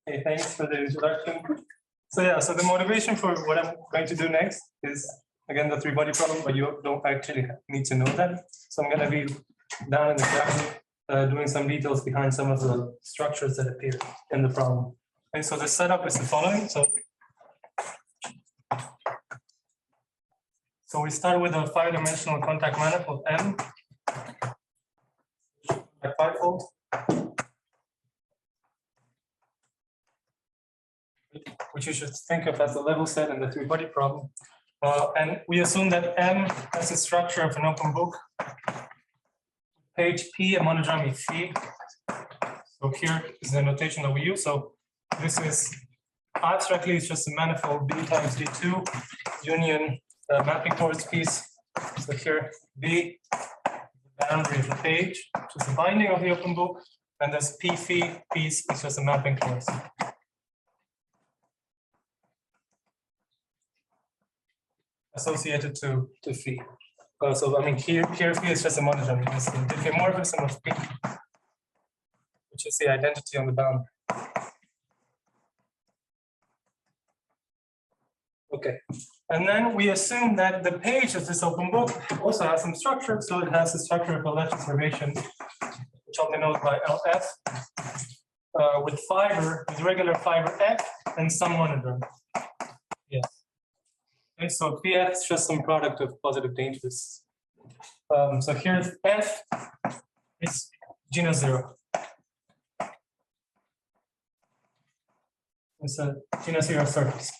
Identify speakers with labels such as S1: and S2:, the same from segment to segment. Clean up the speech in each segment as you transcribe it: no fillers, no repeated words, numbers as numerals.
S1: Hey, thanks for the introduction. So yeah, so the motivation for what I'm going to do next is, again, the three-body problem, but you don't actually need to know that. So I'm going to be down in the chapter doing some details behind some of the structures that appear in the problem. And so the setup is the following. So we start with a 5-dimensional contact manifold M, like 5-fold, which you should think of as the level set in the three-body problem. And we assume that M has a structure of an open book, page P, a monodromy phi. So here is the notation that we use. So this is abstractly, it's just a manifold B times D2 union mapping towards piece. So here B, the boundary of the page, which is the binding of the open book, and this P phi piece is just a mapping towards. Associated to phi. So I mean here phi is just a monodromy. It's the diffeomorphism of P, which is the identity on the boundary. Okay, and then we assume that the page of this open book also has some structure, so it has the structure of a lattice formation, which I'll denote by LF, with regular fiber F and some monodrome. Yes. Okay, so PF is just some product of positive dangers. So here's F is genus 0. It's a genus 0 surface.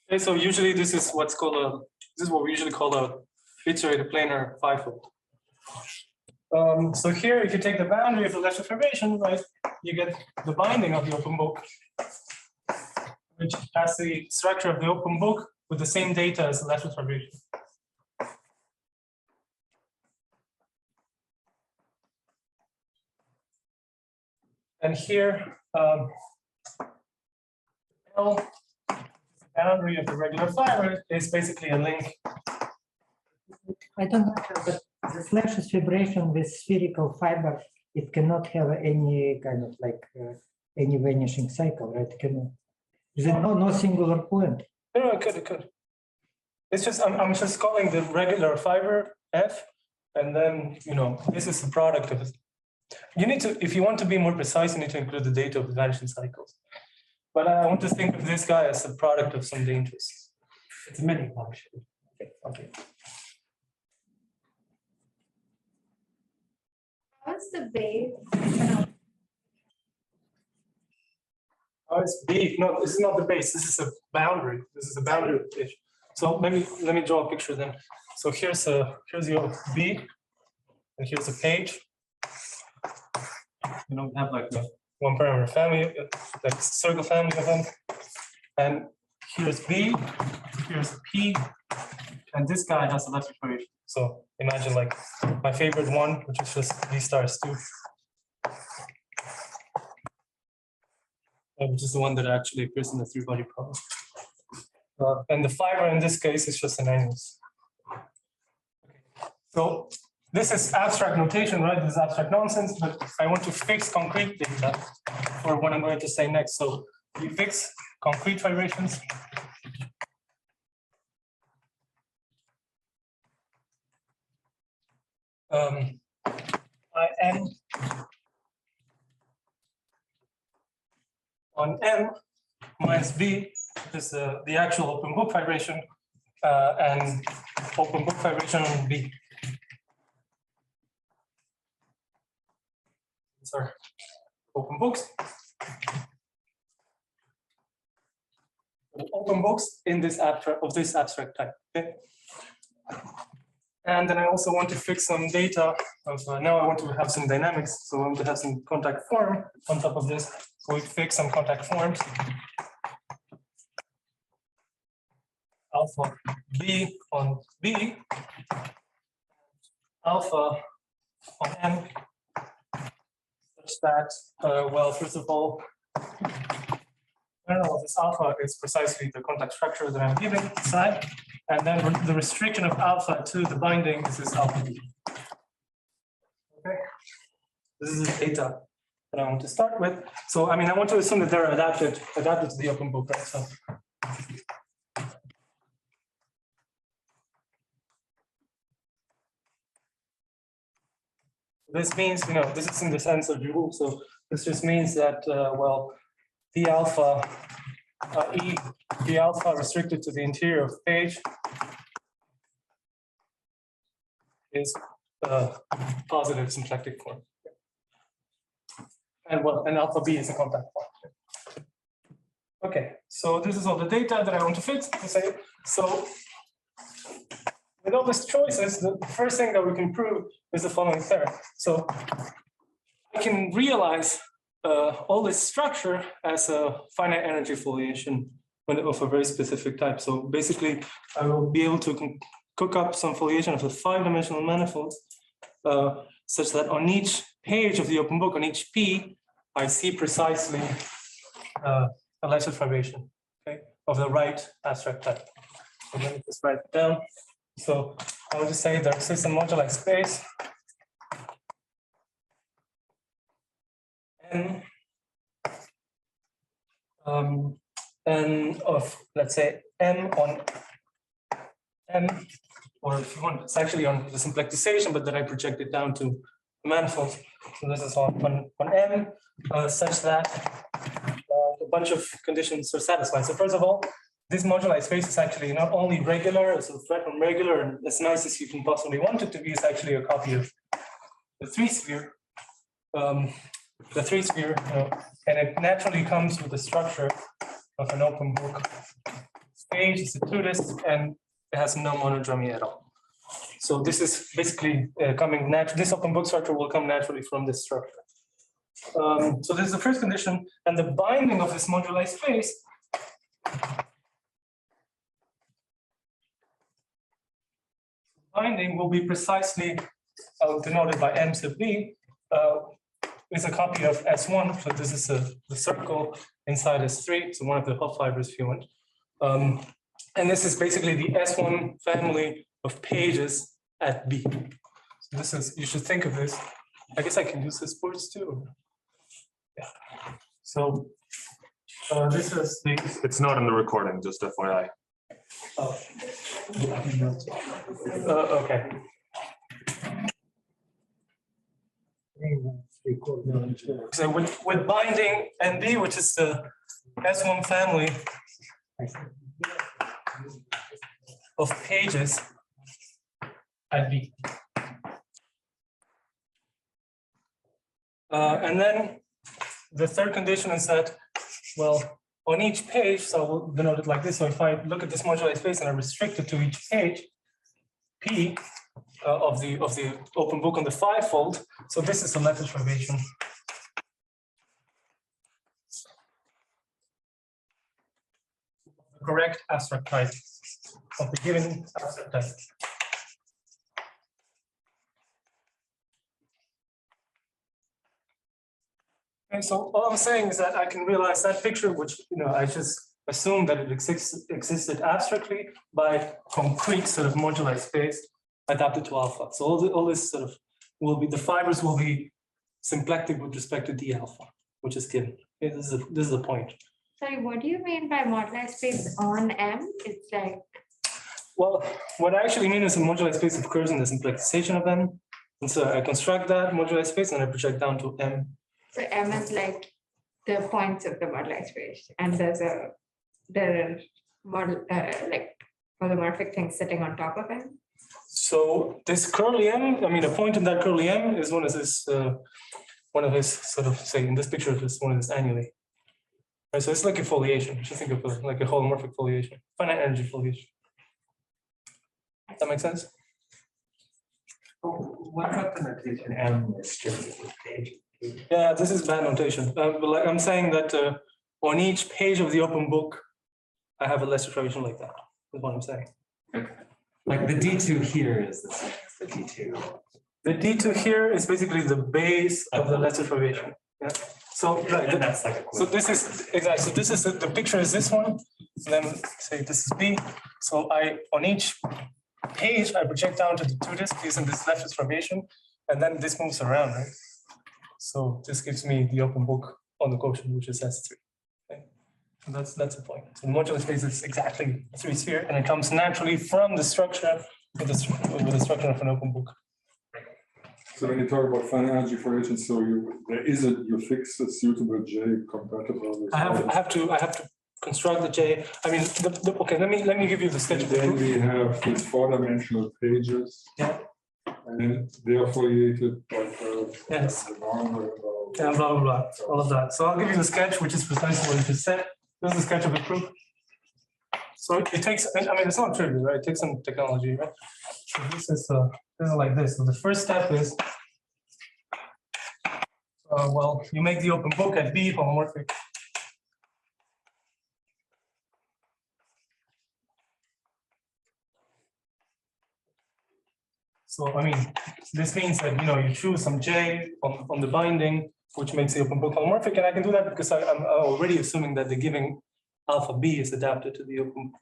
S1: Okay, so usually this is what we usually call a iterated planar 5-fold. So here, if you take the boundary of the lattice formation, right, you get the binding of the open book, which has the structure of the open book with the same data as the lattice formation. And here, L, boundary of the regular fiber, is basically a link.
S2: I don't know, but the lattice vibration with spherical fiber, it cannot have any kind of like any vanishing cycle, right? Is it no singular point?
S1: No, it could. It's just I'm just calling the regular fiber F, and then this is the product of it. You need to, if you want to be more precise, you need to include the data of the vanishing cycles. But I want to think of this guy as the product of some dangers. It's a many function. Okay.
S3: What's the base?
S1: Oh, it's B. No, this is not the base. This is a boundary. This is a boundary of the page. So let me draw a picture then. So here's your B, and here's a page. We have like a one parameter family, like a circle family of them. And here's B, here's P, and this guy has a lattice formation. So imagine like my favorite one, which is just D stars 2. Which is the one that actually appears in the three-body problem. And the fiber in this case is just an annulus. So this is abstract notation, right? This is abstract nonsense, but I want to fix concrete data for what I'm going to say next. So we fix concrete vibrations. N on M minus B is the actual open book vibration, and open book vibration on B. Sorry, open books. Open books in this abstract type. Okay. And then I also want to fix some data of, now I want to have some dynamics. So I want to have some contact form on top of this. So we fix some contact forms. Alpha B on B, alpha on M, such that, well, first of all, this alpha is precisely the contact structure that I'm giving inside. And then the restriction of alpha to the binding is this alpha B. Okay, this is the data that I want to start with. So, I mean, I want to assume that they're adapted to the open book, right? So. This means, this is in the sense of Joule. So this just means that, well, the alpha restricted to the interior of page is positive symplectic form. And well, and alpha B is a compact form. Okay, so this is all the data that I want to fit to say. So with all these choices, the first thing that we can prove is the following theorem. So I can realize all this structure as a finite energy foliation of a very specific type. So basically, I will be able to cook up some foliation of a 5-dimensional manifold such that on each page of the open book, on each P, I see precisely a lattice fibration, okay, of the right abstract type. So let me just write it down. So I will just say there exists a moduli space N of, let's say, M on M, or if you want, it's actually on the symplectization, but then I project it down to the manifold. So this is on M, such that a bunch of conditions are satisfied. So first of all, this moduli space is actually not only regular, it's a thread from regular, and as nice as you can possibly want it to be, it's actually a copy of the 3-sphere. And it naturally comes with the structure of an open book page. It's a two-list, and it has no monodromy at all. So this is basically coming natural. This open book structure will come naturally from this structure. So this is the first condition, and the binding of this moduli space will be precisely denoted by M sub B. Is a copy of S1, so this is the circle inside S3, so one of the hot fibers if you want. And this is basically the S1 family of pages at B. So this is, you should think of this. I guess I can use this boards too. Yeah. So this is the.
S4: It's not in the recording, just FYI.
S1: Oh. Okay. So with binding NB, which is the S1 family of pages at B. And then the third condition is that, well, on each page, so we'll denote it like this. So if I look at this moduli space and I restrict it to each page, P of the open book on the 5-fold. So this is a lattice fibration. The correct abstract type of the given abstract type. Okay, so all I'm saying is that I can realize that picture, which I just assumed that it existed abstractly by concrete sort of moduli space adapted to alpha. So all this sort of will be, the fibers will be symplectic with respect to d alpha, which is given. Okay, this is the point.
S3: Sorry, what do you mean by moduli space on M? It's like.
S1: Well, what I actually mean is a moduli space occurs in the symplectization of M. And so I construct that moduli space and I project down to M.
S3: So M is like the points of the moduli space, and there are model like holomorphic things sitting on top of M.
S1: So this curly M, I mean, a point in that curly M is one of his sort of, say in this picture, is one of his annually. Right, so it's like a foliation. You should think of it like a holomorphic foliation, finite energy foliation. Does that make sense?
S5: What about the notation M restricted to page?
S1: Yeah, this is bad notation. But like I'm saying that on each page of the open book, I have a lattice fibration like that. That's what I'm saying.
S5: Okay. Like the D2 here is the same as the D2.
S1: The D2 here is basically the base of the lattice fibration. Yeah. So right,
S5: And that's like a
S1: so this is exactly. So this is the picture is this one. So then say this is B. So on each page I project down to the 2 disk using this lattice fibration, and then this moves around, right? So this gives me the open book on the quotient, which is S3. Okay. And that's the point. So the modular space is exactly a 3-sphere, and it comes naturally from the structure with the structure of an open book.
S6: So when you talk about finite energy for agents, so you fix a suitable J compatible with.
S1: I have to construct the J. I mean, okay. Let me give you the sketch.
S6: Then we have these 4-dimensional pages.
S1: Yeah.
S6: And they are affiliated by
S1: Yes.
S6: the normal.
S1: And blah blah blah, all of that. So I'll give you the sketch, which is precisely what you just said. This is the sketch of the proof. So it takes. I mean, it's not trivial, right? It takes some technology, right? So this is like this. So the first step is. Well, you make the open book at B homomorphic. So, I mean, this means that, you choose some J on the binding, which makes the open book homomorphic. And I can do that because I'm already assuming that the given alpha B is adapted to the open book.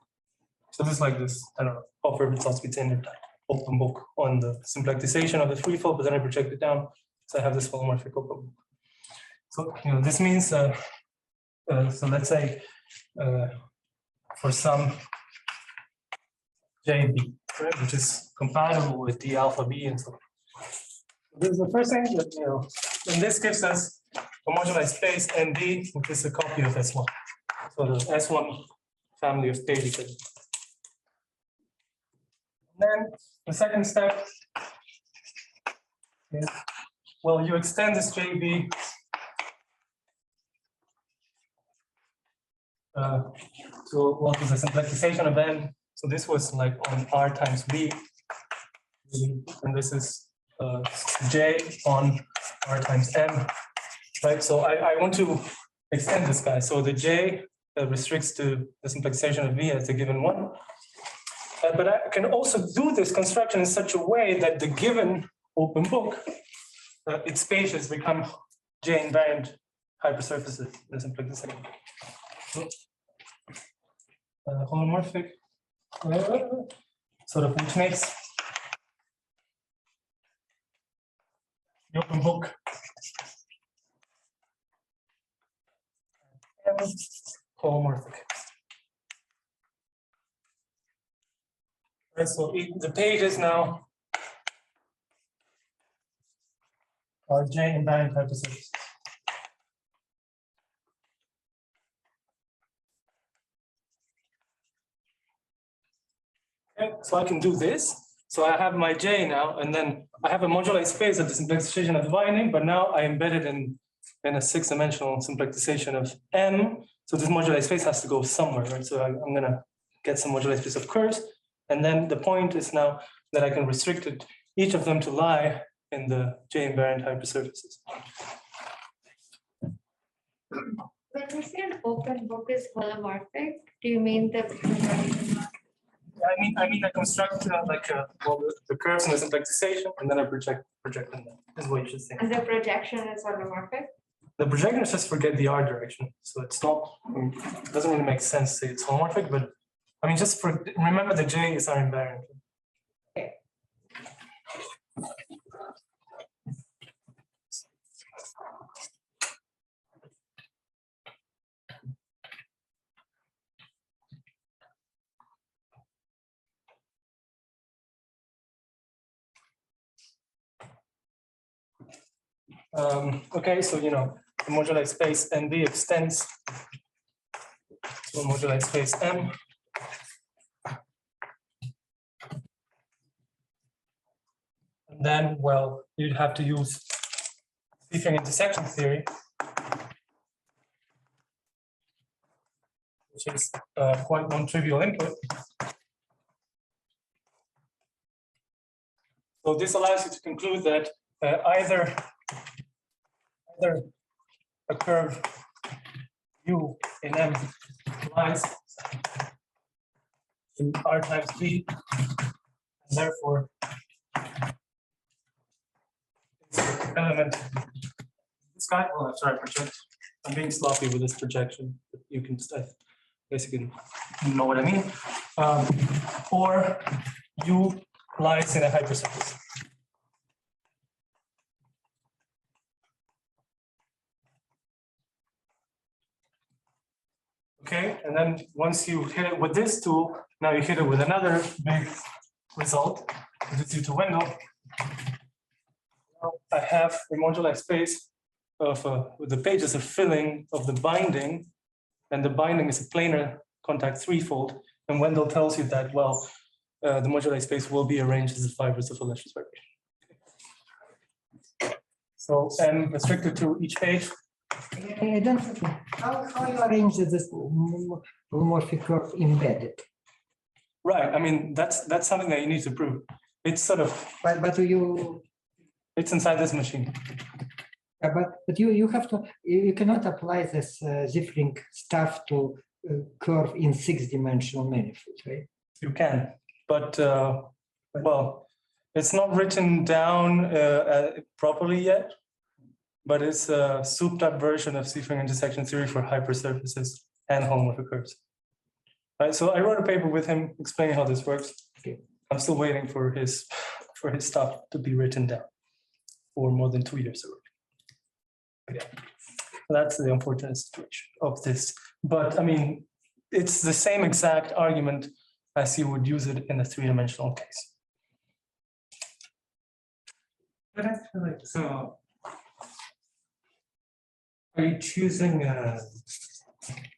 S1: So this is like this, I don't know, offer between open book on the symplectization of the free fall, but then I project it down. So I have this homomorphic open book. So, this means, so let's say for some JB, right, which is compatible with the alpha B and so on. This is the first thing that, and this gives us a moduli space ND, which is a copy of S1. So the S1 family of pages. And then the second step is, well, you extend this JB to the symplectization of N. So this was like on R times B, and this is J on R times M, right? So I want to extend this guy. So the J restricts to the symplecization of V as a given one. But I can also do this construction in such a way that the given open book, its pages become J invariant hypersurfaces in the symplecization. Homomorphic, sort of, which makes the open book homomorphic. Right, so the pages now are J invariant hypersurfaces. Okay, so I can do this. So I have my J now, and then I have a moduli space at the symplectization of the binding, but now I embedded in a 6-dimensional symplectization of M. So this moduli space has to go somewhere, right? So I'm gonna get some moduli space of curves. And then the point is now that I can restrict it, each of them to lie in the J invariant hypersurfaces.
S3: When you say an open book is holomorphic, do you mean the?
S1: I mean, I construct well, the curves in the symplectization, and then I project them. Is what you should think.
S3: And the projection is holomorphic?
S1: The projection is just forget the R direction, so it's not. It doesn't really make sense to say it's homomorphic, but I mean, just remember the J is R invariant.
S3: Okay.
S1: Okay, so the moduli space NB extends to a moduli space M. And then, well, you'd have to use C-string intersection theory, which is quite non-trivial input. So this allows you to conclude that either a curve U in M lies in R times B, and therefore it's the element. This guy, oh, I'm sorry, project. I'm being sloppy with this projection, but you can just, I guess you can know what I mean. Or U lies in a hypersurface. Okay, and then once you hit it with this tool, now you hit it with another big result, which is due to Wendell. Now I have a moduli space of with the pages of filling of the binding, and the binding is a planar contact threefold. And Wendell tells you that, well, the moduli space will be arranged as the fibers of a lattice vibration. So M restricted to each page.
S2: I don't know how you arrange this homomorphic curve embedded.
S1: Right. I mean, that's something that you need to prove. It's sort of
S2: But you
S1: it's inside this machine.
S2: but you have to you cannot apply this Zipf-ring stuff to curve in 6-dimensional manifold, right?
S1: You can, but well, it's not written down properly yet. But it's a souped-up version of Zipf-ring intersection theory for hypersurfaces and homomorphic curves. Right. So I wrote a paper with him explaining how this works.
S2: Okay.
S1: I'm still waiting for his stuff to be written down for more than 2 years already. Yeah, that's the unfortunate situation of this. But I mean, it's the same exact argument as you would use it in a 3-dimensional case.
S5: But actually, so are you choosing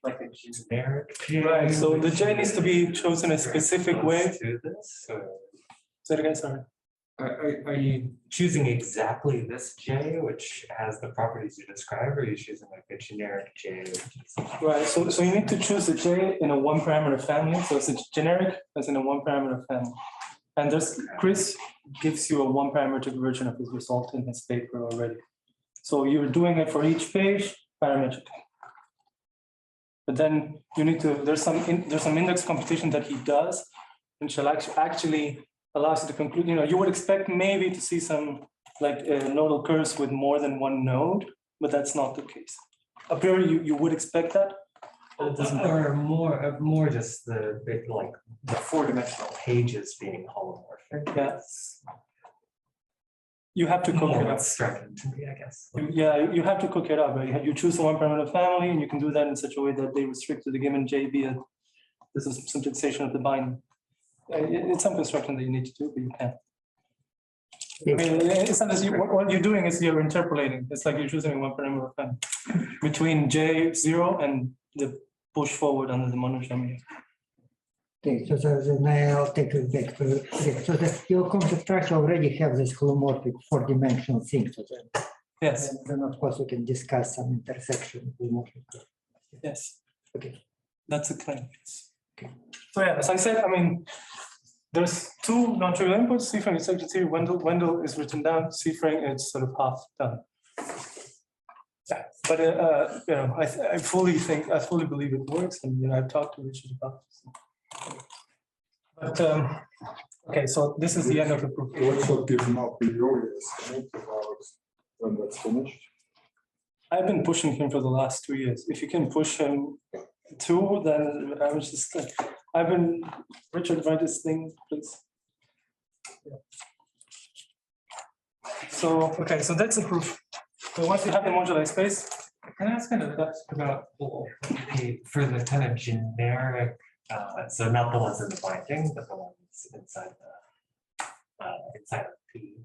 S5: like a generic?
S1: Right, so the J needs to be chosen a specific way.
S5: To this, or
S1: Say it again, sorry.
S5: are you choosing exactly this J, which has the properties you describe, or are you choosing like a generic J?
S1: Right, so you need to choose a J in a 1-parameter family. So it's a generic as in a 1-parameter family. And there's Chris gives you a 1-parametric version of his result in his paper already. So you're doing it for each page parametrically. But then you need to, there's some index computation that he does, which actually allows you to conclude, you would expect maybe to see some like nodal curves with more than one node, but that's not the case. A priori, you would expect that, but it doesn't.
S5: Or more just the bit like the 4-dimensional pages being holomorphic.
S1: Yes. You have to cook it up.
S5: What's striking to me, I guess.
S1: You have to cook it up. Right? You choose a 1-parameter family, and you can do that in such a way that they restrict to the given J via this is simplification of the binding. It's some construction that you need to do, but you can. I mean, it's not as what you're doing is you're interpolating. It's like you're choosing a 1-parameter family between J0 and the push forward under the monotomy.
S2: Okay, so then I'll take it back to so that your concept structure already have this holomorphic 4-dimensional thing. So
S1: Yes.
S2: and then of course we can discuss some intersection holomorphic.
S1: Yes.
S2: Okay.
S1: That's a claim. Okay. So yeah, as I said, I mean, there's 2 non-trivial inputs, Zipf-ring intersection theory. Wendell is written down, Zipf-ring it's sort of half done. Yeah, but I fully believe it works, and I've talked to Richard about this. But okay, so this is the end of the proof.
S6: What should give him a priori estimate about when that's finished?
S1: I've been pushing him for the last 2 years. If you can push him 2, then I was just like, Richard, write this thing, please. Yeah. So, okay, so that's the proof. So once you have the moduli space,
S5: Can I ask about for the kind of generic, so not the ones in the binding, but the ones inside of P.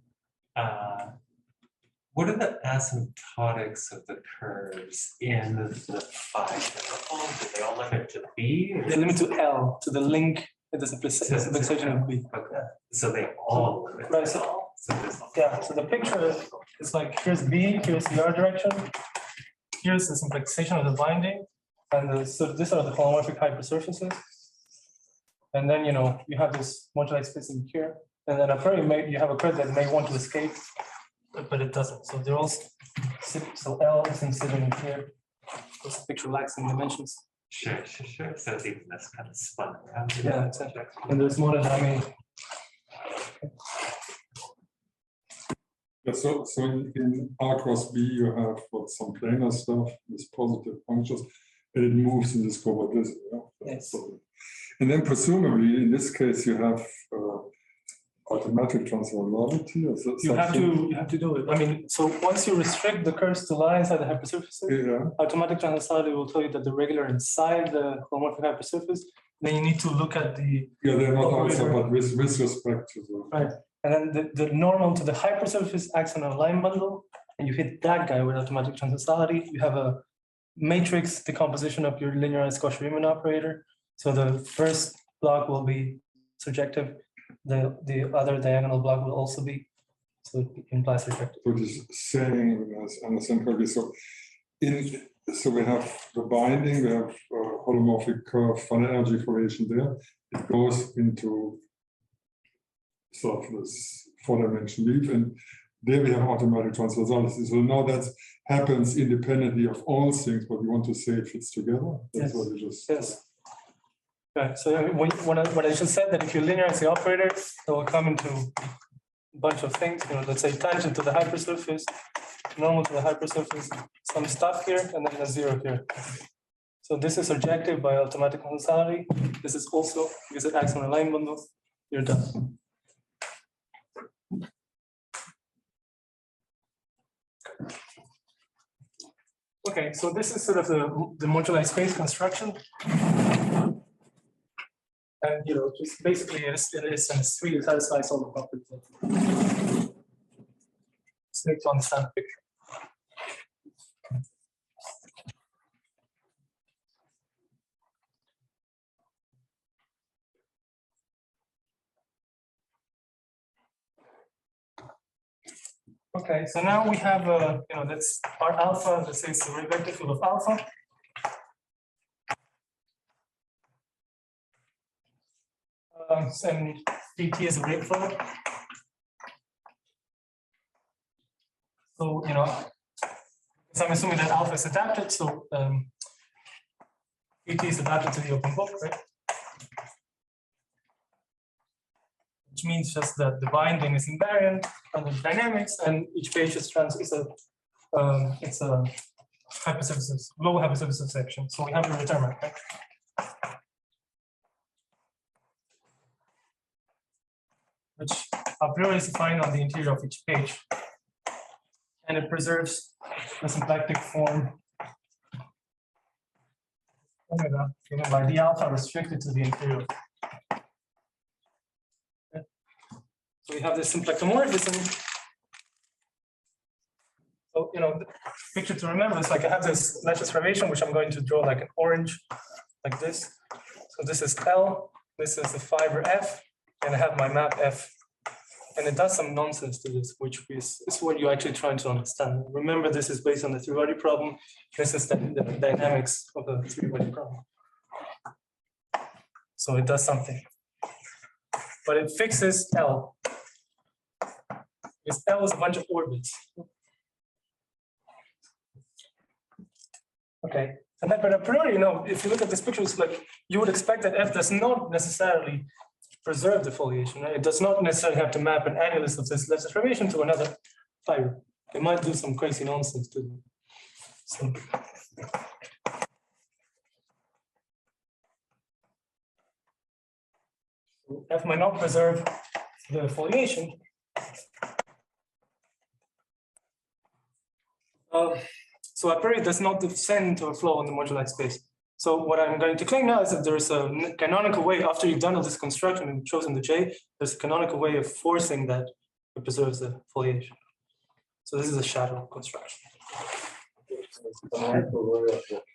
S5: What are the asymptotics of the curves in the 5-chemical? Do they all limit to B?
S1: they limit to L, to the link, the simplification of B.
S5: Okay. So they all limit
S1: Right,
S5: to
S1: so-
S5: L. So this,
S1: Yeah, so the picture is like, here's B, here's the R direction, here's the simplification of the binding, and so these are the holomorphic hypersurfaces. And then, you have this moduli space in here, and then you have a curve that may want to escape, but it doesn't. So they're all, so L is sitting in here. This picture lacks in dimensions.
S5: sure. So it's even this kind of spun around.
S1: Yeah, exactly. And there's more than
S6: Yeah, so in R cross B, you have some planar stuff with positive functions, and it moves in this covariant.
S1: Yes.
S6: And then presumably, in this case, you have automatic transversality?
S1: You have to do it. I mean, so once you restrict the curves to lie inside the hypersurfaces,
S6: Yeah,
S1: automatic transversality will tell you that the regular inside the holomorphic hypersurface. Then you need to look at the
S6: yeah, they're not
S1: operator.
S6: also, but with respect to the.
S1: Right. And then the normal to the hypersurface acts on a line bundle, and you hit that guy with automatic transversality. You have a matrix decomposition of your linearized Cauchy-Riemann operator. So the first block will be surjective. The other diagonal block will also be. So it implies surjective.
S6: So it is saying, as I understand correctly, so we have the binding, we have holomorphic curve finite energy formation there. It goes into sort of this 4-dimensional leaf, and there we have automatic transversality. So now that happens independently of all things, but we want to say it fits together. That's
S1: Yes.
S6: what we just.
S1: Yes. Right. So when I just said that if you linearize the operator, it will come into a bunch of things. You know, let's say tangent to the hypersurface, normal to the hypersurface, some stuff here, and then a zero here. So this is surjective by automatic transversality. This is also because it acts on a line bundle. You're done. Okay, so this is sort of the moduli space construction. And you know, just basically it is and it's really satisfies all the properties. Just need to understand the picture. Okay, so now we have you know, that's our alpha. Let's say it's a vector field of alpha. And dt is a rate flow. So, you know, so I'm assuming that alpha is adapted. So dt is adapted to the open book, right? Which means just that the binding is invariant under dynamics, and each page is it's a hypersurface, low hypersurface section. So we have a return, right? Which a priori is defined on the interior of each page. And it preserves the symplectic form omega given by d alpha restricted to the interior. Okay. So we have this symplectomorphism. So, you know, the picture to remember is like I have this lattice formation, which I'm going to draw like an orange, like this. So this is L, this is the fiber F, and I have my map F. And it does some nonsense to this, which is what you're actually trying to understand. Remember, this is based on the three-body problem. This is the dynamics of the three-body problem. So it does something. But it fixes L. Because L is a bunch of orbits. Okay. And then, but a priori, you know, if you look at this picture, it's like you would expect that F does not necessarily preserve the foliation. Right? It does not necessarily have to map an annulus of this lattice formation to another fiber. It might do some crazy nonsense too. So, F might not preserve the foliation. So a priori does not descend into a flow in the moduli space. So what I'm going to claim now is that there is a canonical way, after you've done all this construction and chosen the J, there's a canonical way of forcing that it preserves the foliation. So this is a shadow construction.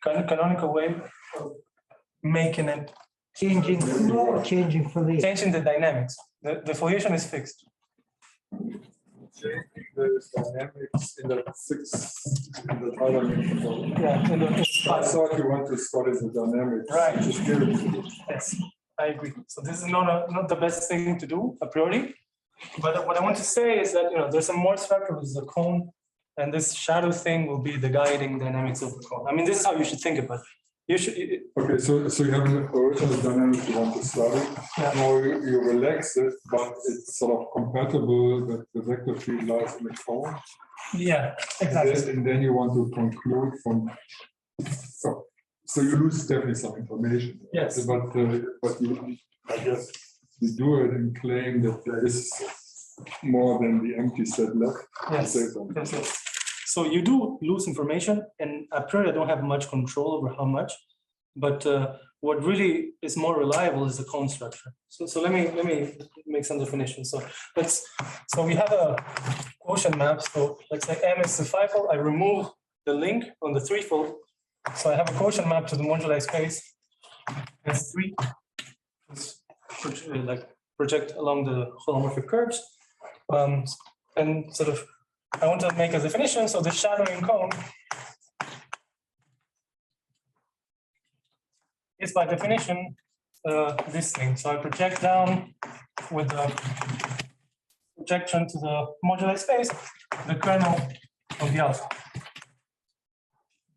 S1: Canonical way of making it
S2: Changing flow, changing foliation.
S1: changing the dynamics. The foliation is fixed.
S6: There's dynamics in the dimensional.
S1: Yeah.
S6: I thought you want to study the dynamics.
S1: Right.
S6: Just give it.
S1: Yes, I agree. So this is not the best thing to do a priori. But what I want to say is that, you know, there's a more structure with the cone, and this shadow thing will be the guiding dynamics of the cone. I mean, this is how you should think about it. You should.
S6: Okay, so you have an original dynamic you want to study.
S1: Yeah.
S6: Now you relax it, but it's sort of compatible that the vector field lies in the cone.
S1: Yeah, exactly.
S6: And then you want to conclude from. So you lose definitely some information.
S1: Yes.
S6: But you, I guess, we do it and claim that there is more than the empty set left.
S1: Yes.
S6: Say something.
S1: Yes, yes. So you do lose information, and a priori I don't have much control over how much, but what really is more reliable is the cone structure. So let me make some definitions. So we have a quotient map. So let's say M is the fivefold. I remove the link on the threefold. So I have a quotient map to the moduli space. S3 like project along the holomorphic curves. And sort of I want to make a definition. So the shadowing cone is by definition this thing. So I project down with the projection to the moduli space, the kernel of the alpha.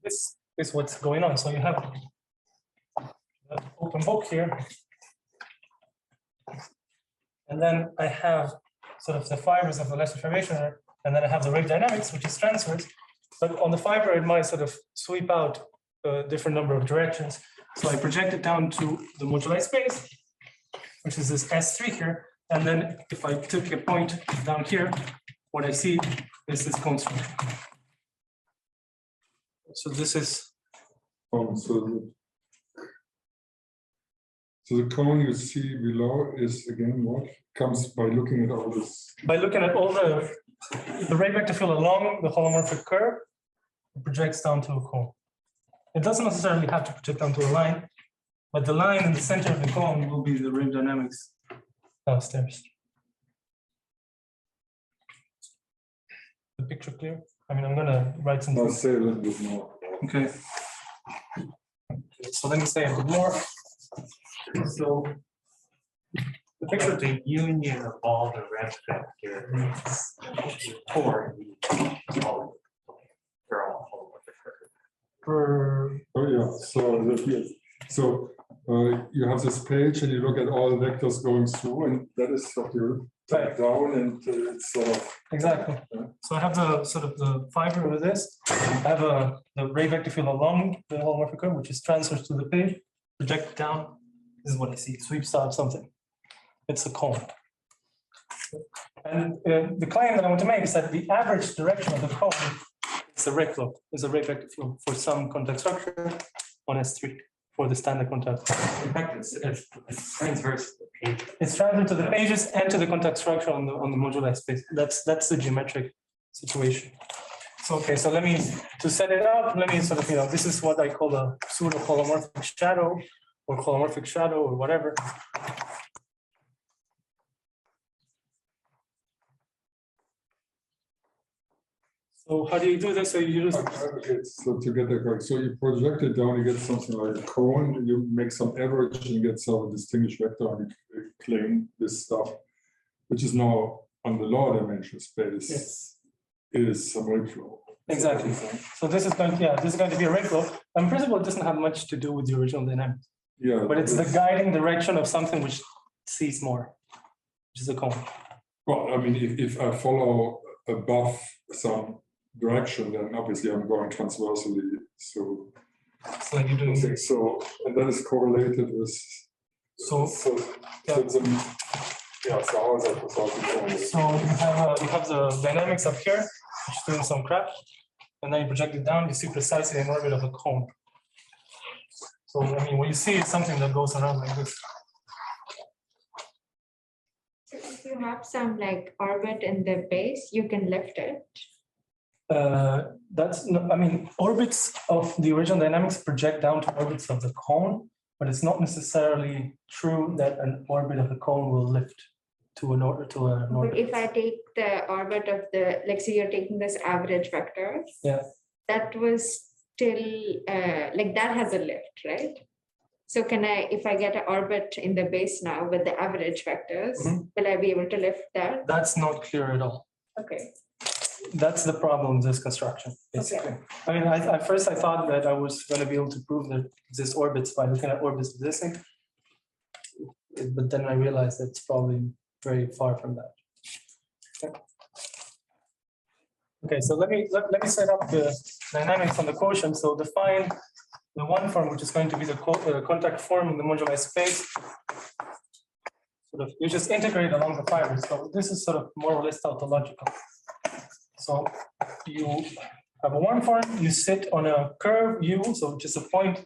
S1: This is what's going on. So you have the open book here. And then I have sort of the fibers of the lesser fibration, and then I have the rate dynamics, which is transverse. But on the fiber, it might sort of sweep out a different number of directions. So I project it down to the moduli space, which is this S3 here. And then if I took a point down here, what I see is this cone structure. So this is.
S6: So the cone you see below is again what comes by looking at all this.
S1: By looking at all the rate vector field along the holomorphic curve, it projects down to a cone. It doesn't necessarily have to project down to a line, but the line in the center of the cone will be the rate dynamics downstairs. The picture clear? I mean, I'm gonna write some.
S6: I'll say a little bit more.
S1: Okay. So let me say a bit more. So the picture,
S5: The union of all the red vectors toward the all they're all holomorphic curve.
S1: for
S6: Oh, yeah, so you have this page and you look at all the vectors going through, and that is what you type down, and it's sort of.
S1: exactly. So I have the sort of the fiber with this. I have the ray vector field along the holomorphic curve, which is transverse to the page, project down. This is what I see. It sweeps out something. It's a cone. And the claim that I want to make is that the average direction of the cone is a ray flow, is a ray vector field for some contact structure on S3 for the standard contact.
S5: In fact, it's transverse to the page.
S1: It's transferred to the pages and to the contact structure on the moduli space. That's the geometric situation. So okay, so to set it up, let me sort of, this is what I call a pseudo holomorphic shadow or holomorphic shadow or whatever. So how do you do this? So you use.
S6: Okay, so to get that correct, so you project it down, you get something like a cone, you make some average, and you get some distinguished vector, and you claim this stuff, which is now on the lower dimension space.
S1: Yes.
S6: Is some ray flow.
S1: Exactly. So this is going to be a ray flow. In principle, it doesn't have much to do with the original dynamics.
S6: Yeah.
S1: But it's the guiding direction of something which sees more, which is a cone.
S6: Well, I mean, if I follow above some direction, then obviously I'm going transversely. So
S1: you're doing.
S6: okay, so and that is correlated with.
S1: So
S6: yeah. So how is that possible?
S1: So you have the dynamics up here, which is doing some crap, and then you project it down, you see precisely an orbit of a cone. So I mean, what you see is something that goes around like this.
S3: So if you have some like orbit in the base, you can lift it.
S1: Orbits of the original dynamics project down to orbits of the cone, but it's not necessarily true that an orbit of the cone will lift to an orbit.
S3: But if I take the orbit of the, like, so you're taking this average vector.
S1: Yeah.
S3: That was still, like that has a lift, right? So can I, if I get an orbit in the base now with the average vectors, will I be able to lift that?
S1: That's not clear at all.
S3: Okay.
S1: That's the problem with this construction, basically. Okay. I mean, at first I thought that I was going to be able to prove that this orbits by looking at orbits of this thing. But then I realized that's probably very far from that. Okay, so let me set up the dynamics on the quotient. So define the one form, which is going to be the contact form in the moduli space. sort of, you just integrate along the fibers. So this is sort of more or less tautological. So you have a one form, you sit on a curve U, so just a point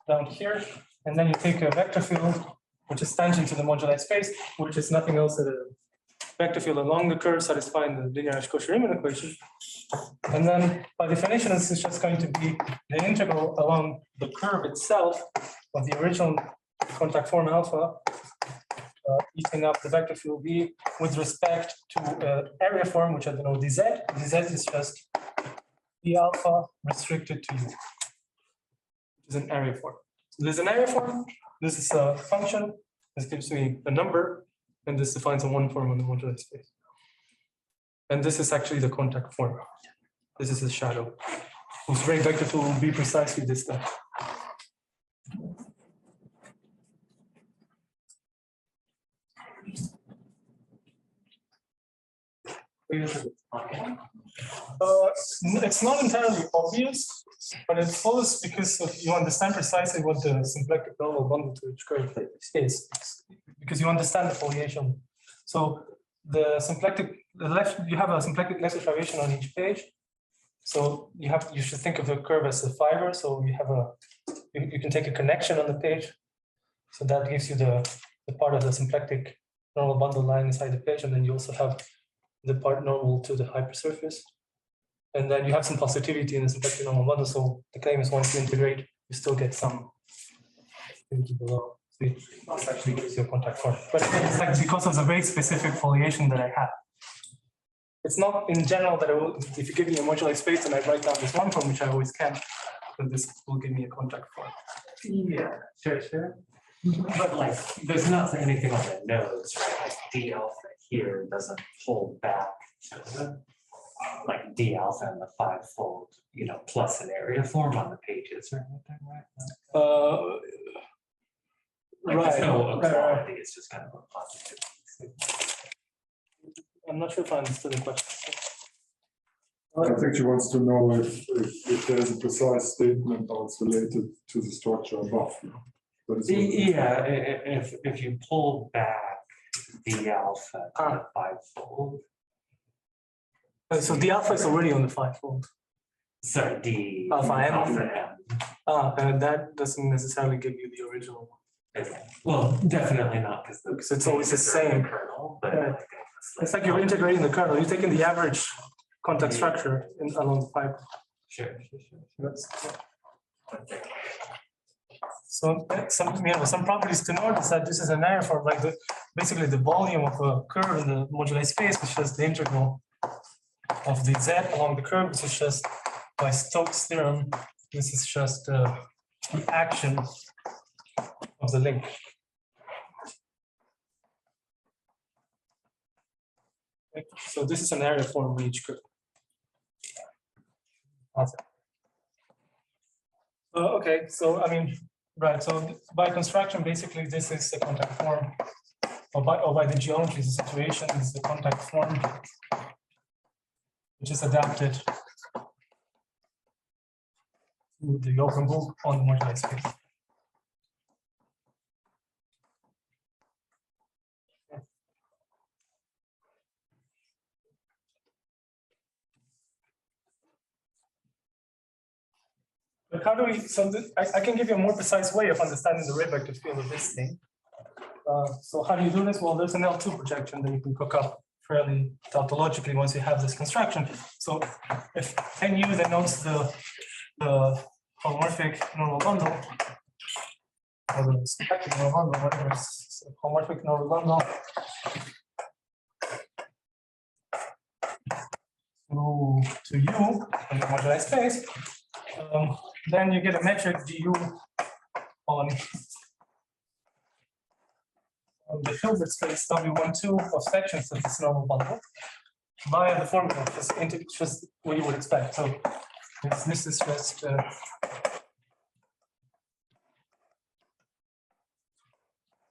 S1: down here, and then you take a vector field, which is tangent to the moduli space, which is nothing else than a vector field along the curve satisfying the linear Cauchy-Riemann equation. And then by definition, this is just going to be the integral along the curve itself of the original contact form alpha, eating up the vector field V with respect to area form, which I denote dz. Dz is just the alpha restricted to U, which is an area form. So there's an area form, this is a function, this gives me a number, and this defines a one form on the modular space. And this is actually the contact form. This is the shadow, whose ring vector field will be precisely this guy. It's not entirely obvious, but it follows because you understand precisely what the symplectic normal bundle to each curve is, because you understand the foliation. So the symplectic, the left, you have a symplectic left derivation on each page. So you should think of the curve as a fiber. So you have you can take a connection on the page. So that gives you the part of the symplectic normal bundle line inside the page, and then you also have the part normal to the hypersurface. And then you have some positivity in the symplectic normal bundle. So the claim is once you integrate, you still get some positivity below. So this actually gives you a contact form. But it's like because of the very specific foliation that I have. It's not in general that if you give me a moduli space and I write down this one form, which I always can, then this will give me a contact form.
S5: Yeah, sure. But like, there's not anything on the nodes, right? Like D alpha here doesn't hold back to like D alpha and the fivefold, plus an area form on the pages or anything, right? Like there's no equality, it's just kind of a positive.
S1: I'm not sure if I understood the question.
S6: I think she wants to know if there's a precise statement how it's related to the structure above.
S5: Yeah, if you pull back the alpha to the fivefold.
S1: So the alpha is already on the fivefold.
S5: Sorry, D
S1: Alpha M.
S5: Alpha M.
S1: And that doesn't necessarily give you the original one.
S5: Okay. Well, definitely not
S1: Because it's always the same
S5: kernel, but
S1: Yeah. It's like you're integrating the kernel. You're taking the average contact structure along the fiber.
S5: Sure.
S1: So some properties to note is that this is an area form, like basically the volume of a curve in the moduli space, which is the integral of the z along the curve. This is just by Stokes' theorem. This is just the action of the link. So this is an area form for each curve. Awesome. Okay, so right. So by construction, basically, this is the contact form, or by the geometry, the situation is the contact form, which is adapted to the open book on the moduli space. But how do we, I can give you a more precise way of understanding the ray vector field of this thing. So how do you do this? Well, there's an L2 projection that you can cook up fairly tautologically once you have this construction. So if NU denotes the homomorphic normal bundle, or the symplectic normal bundle, whatever it's homomorphic normal bundle, to U in the moduli space, then you get a metric du on the Hilbert space W12 of sections of this normal bundle via the formula, just what you would expect. So this is just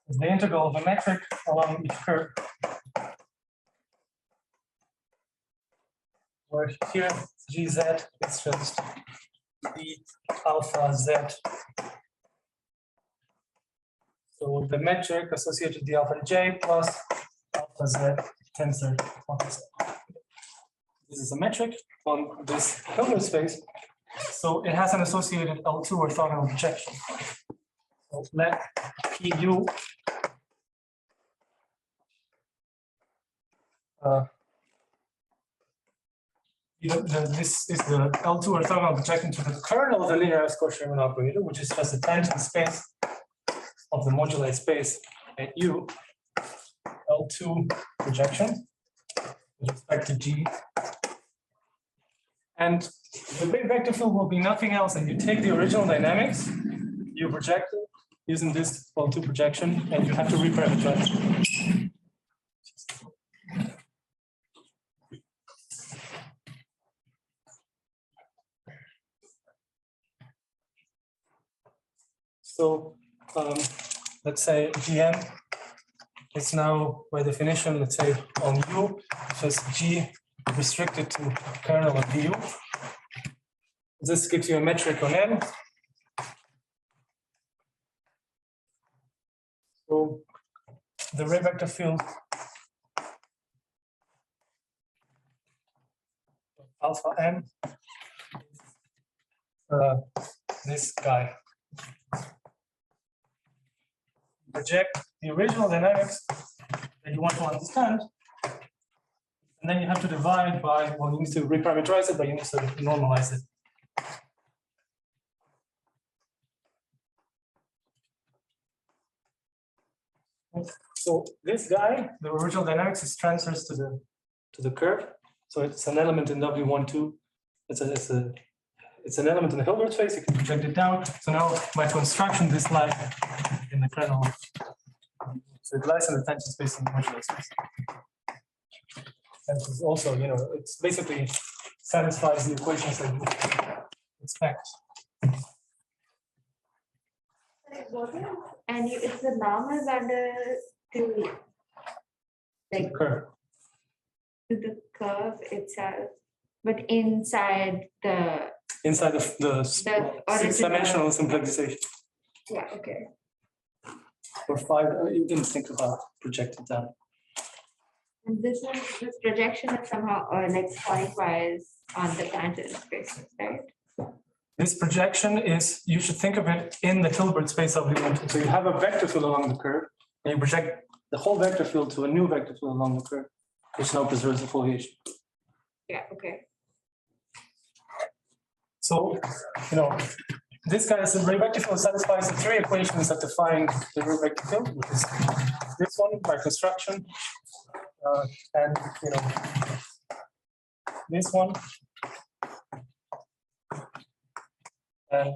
S1: the integral of a metric along each curve. Where here Gz is just the alpha z So the metric associated d alpha j plus alpha z tensor alpha z. This is a metric on this Hilbert space. So it has an associated L2 orthogonal projection. So let PU this is the L2 orthogonal projection to the kernel of the linear Cauchy-Riemann operator, which is just the tangent space of the moduli space at U, L2 projection with respect to G. And the big vector field will be nothing else than you take the original dynamics, you project it using this L2 projection, and you have to reparameterize. So let's say Gn is now, by definition, let's say on U, just G restricted to kernel of du. This gives you a metric on M. So the ray vector field alpha M, this guy. Project the original dynamics that you want to understand, and then you have to divide by, well, you need to reparameterize it, but you need to normalize it. So this guy, the original dynamics, is transfers to the curve. So it's an element in W12. It's an element in the Hilbert space. You can project it down. So now by construction, this lies in the kernel. So it lies in the tangent space in the modular space. And it's also, it's basically satisfies the equations that you expect.
S3: And it's the normal ladder to like
S1: Curve.
S3: to the curve itself, but inside the
S1: six-dimensional simplification.
S3: yeah, okay.
S1: Or five, you didn't think about projected down.
S3: And this projection is somehow like pointwise on the tangent space, right?
S1: This projection is, you should think of it in the Hilbert space of the element. So you have a vector field along the curve, and you project the whole vector field to a new vector field along the curve, which now preserves the foliation.
S3: Yeah, okay.
S1: So, this guy is the ray vector field satisfies the three equations that define the ray vector field, which is this one by construction, and this one, and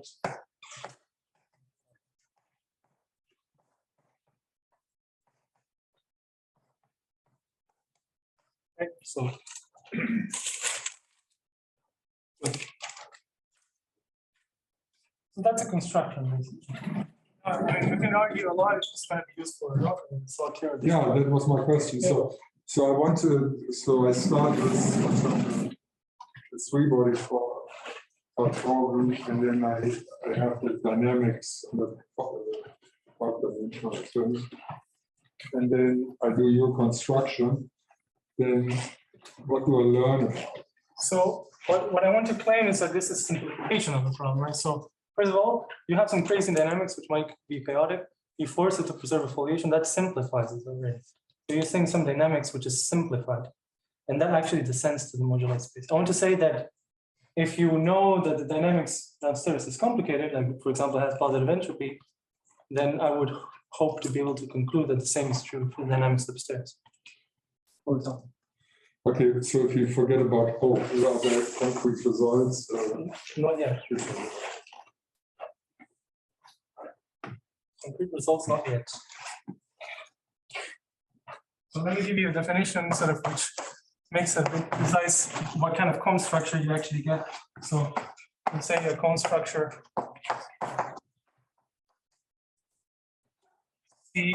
S1: okay, so that's a construction. I mean, we can argue a lot. It's just going to be useful enough. So clear.
S6: Yeah, that was my question.
S1: Yeah.
S6: So I start with the three body for problem, and then I have the dynamics on the five-dimensional terms, and then I do your construction. Then what do I learn about?
S1: So what I want to claim is that this is simplification of the problem, right? So first of all, you have some crazy dynamics which might be chaotic. You force it to preserve a foliation that simplifies it already. So you're saying some dynamics which is simplified, and that actually descends to the modular space. I want to say that if you know that the dynamics downstairs is complicated, and for example has positive entropy, then I would hope to be able to conclude that the same is true for the dynamics upstairs. For example.
S6: Okay, so if you forget about hope, are there concrete results?
S1: Not yet. Concrete results, not yet. So let me give you a definition sort of which makes a bit precise what kind of cone structure you actually get. So let's say a cone structure C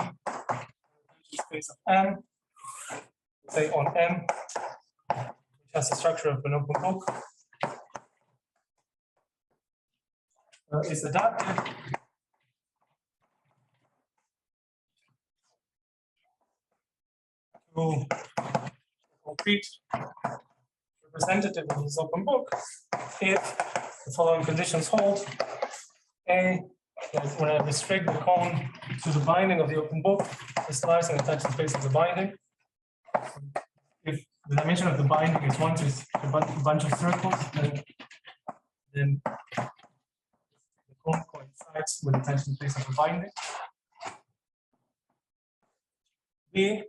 S1: space of M, say on M, which has the structure of an open book, is adapted to concrete representative of this open book if the following conditions hold. A, that when I restrict the cone to the binding of the open book, this lies in the tension space of the binding. If the dimension of the binding is one to a bunch of circles, then the cone coincides with the tension space of the binding. B,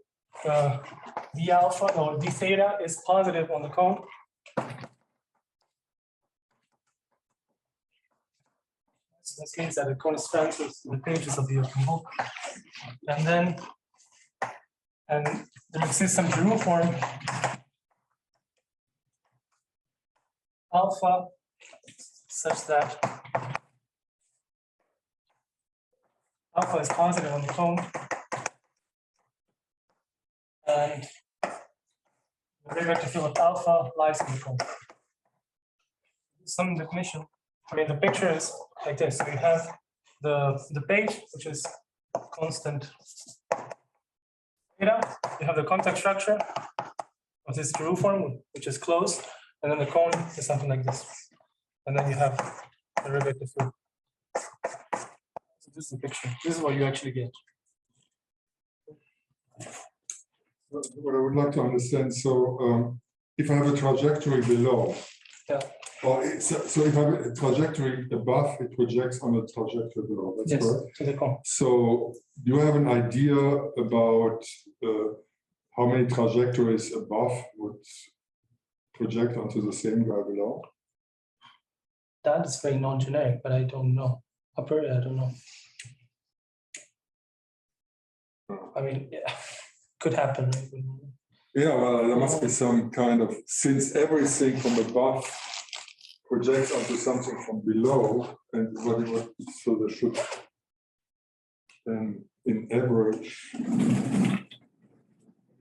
S1: d alpha or d theta is positive on the cone. So this means that the cone transfers to the pages of the open book. And then, there exists some Giroux form alpha such that alpha is positive on the cone. And the ray vector field of alpha lies in the cone. Some definition. I mean, the picture is like this. So you have the page, which is constant theta. You have the contact structure of this Giroux form, which is closed, and then the cone is something like this. And then you have the ray vector field. So this is the picture. This is what you actually get.
S6: What I would like to understand, so if I have a trajectory below,
S1: Yeah.
S6: or so if I have a trajectory above, it projects on a trajectory below. That's
S1: Yes,
S6: correct.
S1: to the cone.
S6: So do you have an idea about how many trajectories above would project onto the same guy below?
S1: That is very non-generic, but I don't know. Upper, I don't know. I mean, yeah, could happen. Right?
S6: Yeah, well, there must be some kind of, since everything from above projects onto something from below, and what it would, so there should, then in average,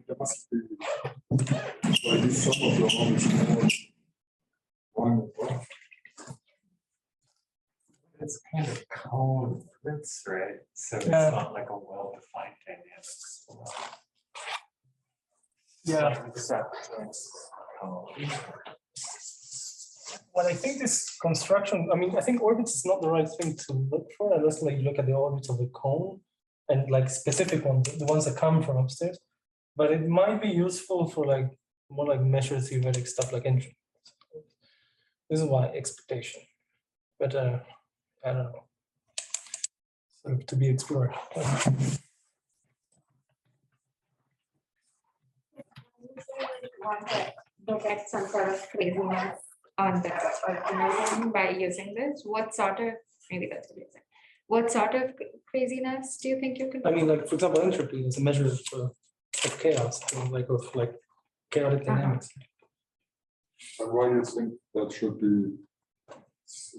S6: there must be, like this sum of the one is more one above.
S5: It's kind of cone widths, right? So it's
S1: Yeah.
S5: not like a well-defined dynamics.
S1: Yeah.
S5: Except
S1: Well, I think this construction, I mean, I think orbits is not the right thing to look for unless like you look at the orbits of the cone and like specific ones, the ones that come from upstairs. But it might be useful for like more like measure theoretic stuff like entropy. This is why expectation. But I don't know. Sort of to be explored.
S3: Want to get some sort of craziness on the organism by using this? What sort of, maybe that's what you're saying. What sort of craziness do you think you can?
S1: I mean, like for example, entropy is a measure of chaos, like of like chaotic dynamics.
S6: And why do you think that should be,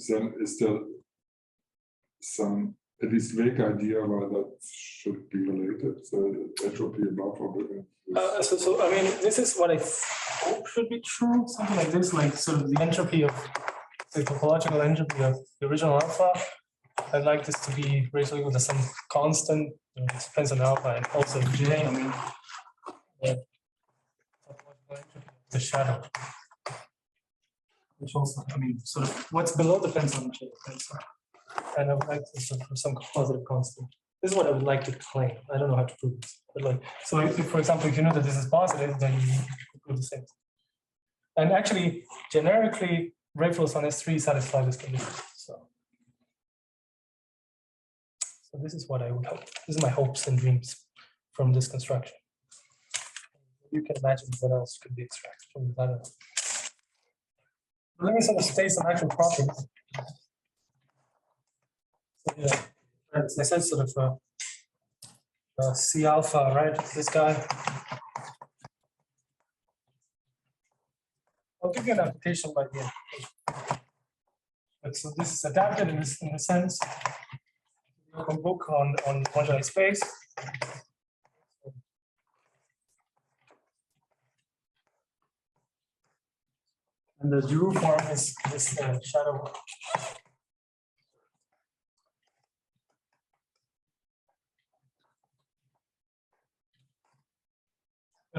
S6: then is there some at least vague idea why that should be related, the entropy above or below?
S1: So I mean, this is what I hope should be true, something like this, like sort of the entropy of the topological entropy of the original alpha. I'd like this to be ratio equal to some constant, you know, it depends on alpha and also J, I mean, topological entropy of the shadow. Which also, I mean, sort of what's below depends on J. And I would like to sort of some positive constant. This is what I would like to claim. I don't know how to prove this. But like, so if, for example, if you know that this is positive, then you prove the same. And actually, generically, ray flows on S3 satisfy this condition. So this is what I would hope. This is my hopes and dreams from this construction. You can imagine what else could be extracted from this. I don't know. Let me sort of state some actual properties. So, yeah, as I said, sort of C alpha, right? This guy. I'll give you an application by the end. But so this is adapted in the sense you can book on moduli space. And the Giroux form is this shadow.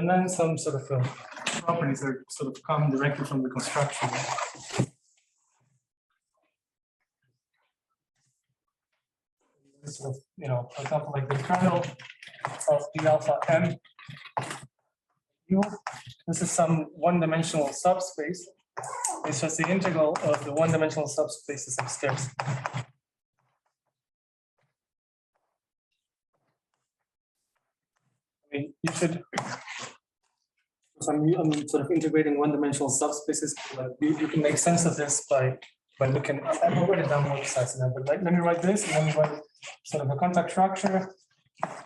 S1: And then some sort of properties that sort of come directly from the construction. Sort of, for example, like the kernel of d alpha m u. This is some one-dimensional subspace. It's just the integral of the one-dimensional subspaces upstairs. I mean, you should. I'm sort of integrating one-dimensional subspaces. But you can make sense of this by looking. I've already done more besides that, but let me write this, and then we write sort of a contact structure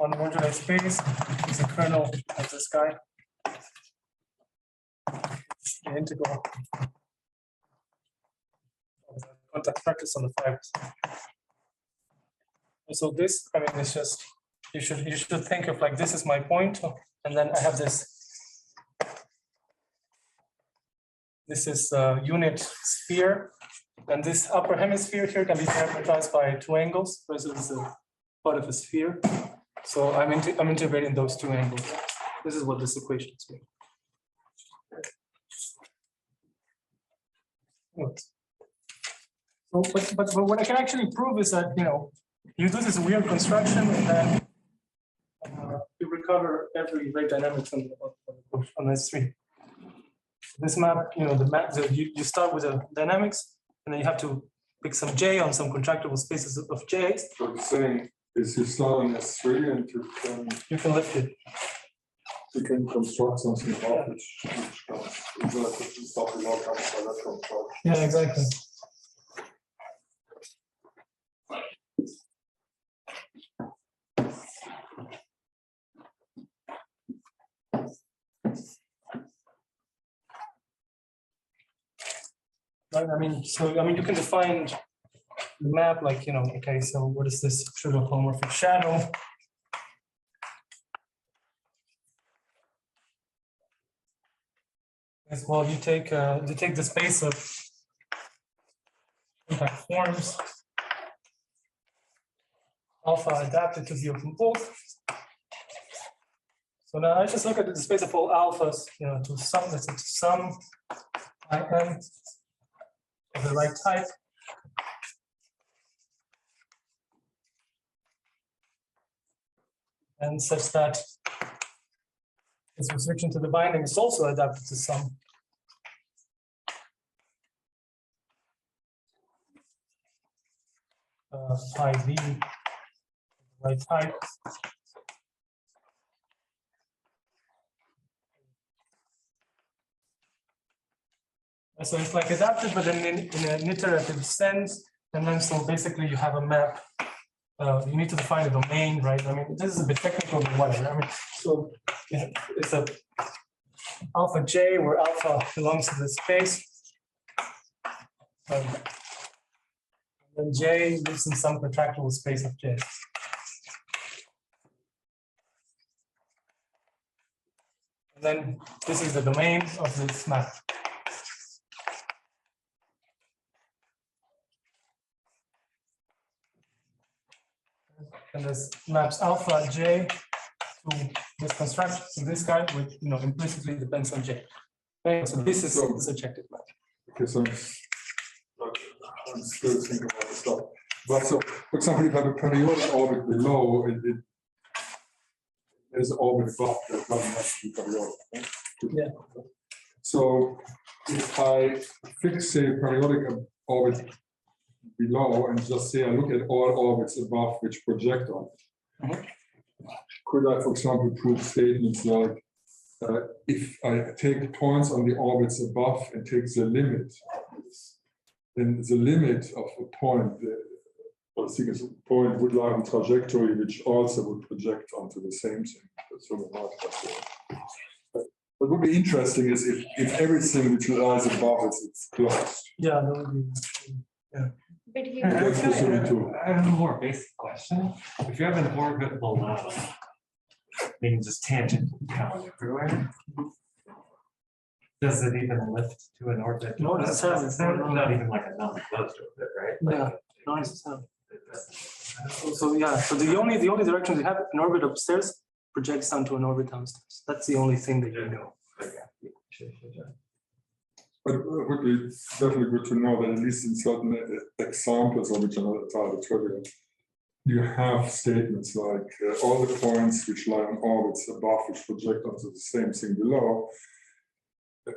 S1: on the modular space. It's a kernel of this guy. The integral of the contact structures on the fibers. So this, I mean, it's just you should think of like this is my point, and then I have this. This is a unit sphere, and this upper hemisphere here can be characterized by two angles. This is a part of a sphere. So I'm integrating those two angles. This is what this equation is doing. So, but what I can actually prove is that you do this weird construction and then you recover every rate dynamics on S3. This map, the map, you start with the dynamics, and then you have to pick some J on some contractible spaces of J.
S6: So the saying is you start on S3 and
S1: you can lift it.
S6: You can construct something about which comes relatively stuff without coming by that construction.
S1: Yeah, exactly. Right, I mean, you can define the map like, okay, so what is this trivial homomorphic shadow? As well, you take the space of contact forms, alpha adapted to the open book. So now I just look at the space of all alphas, to some IN of the right type. And such that its restriction to the binding is also adapted to some. Pi v, right type. So it's like adapted, but then in an iterative sense. And then so basically you have a map. You need to define a domain, right? I mean, this is a bit technical, but whatever. I mean, so it's a alpha J where alpha belongs to the space. And then J lives in some contractible space of J. And then this is the domain of this map. And this maps alpha J to this construction, to this guy, which implicitly depends on J. Okay, so this is the subjective map.
S6: Okay, so I'm still thinking about the stuff. But so, for example, if I have a periodic orbit below, there's an orbit above that doesn't have to be periodic. Right?
S1: Yeah.
S6: So if I fix a periodic orbit below and just say I look at all orbits above which project on it. Could I, for example, prove statements like if I take points on the orbits above and take the limit, then the limit of a point, or a point would lie on trajectory which also would project onto the same thing. What would be interesting is if everything which lies above it's closed.
S1: Yeah, that would be. Yeah.
S3: But you
S5: I have a more basic question. If you have an orbit below, meaning just tangent down everywhere, does it even lift to an orbit?
S1: No, necessarily.
S5: Not even like a non-closed orbit, right?
S1: Yeah, not necessarily. So yeah, so the only direction you have an orbit upstairs projects onto an orbit downstairs. That's the only thing that you know.
S6: But it would be definitely good to know that at least in certain examples, of which are not entirely trivial, you have statements like all the points which lie on orbits above, which project onto the same thing below.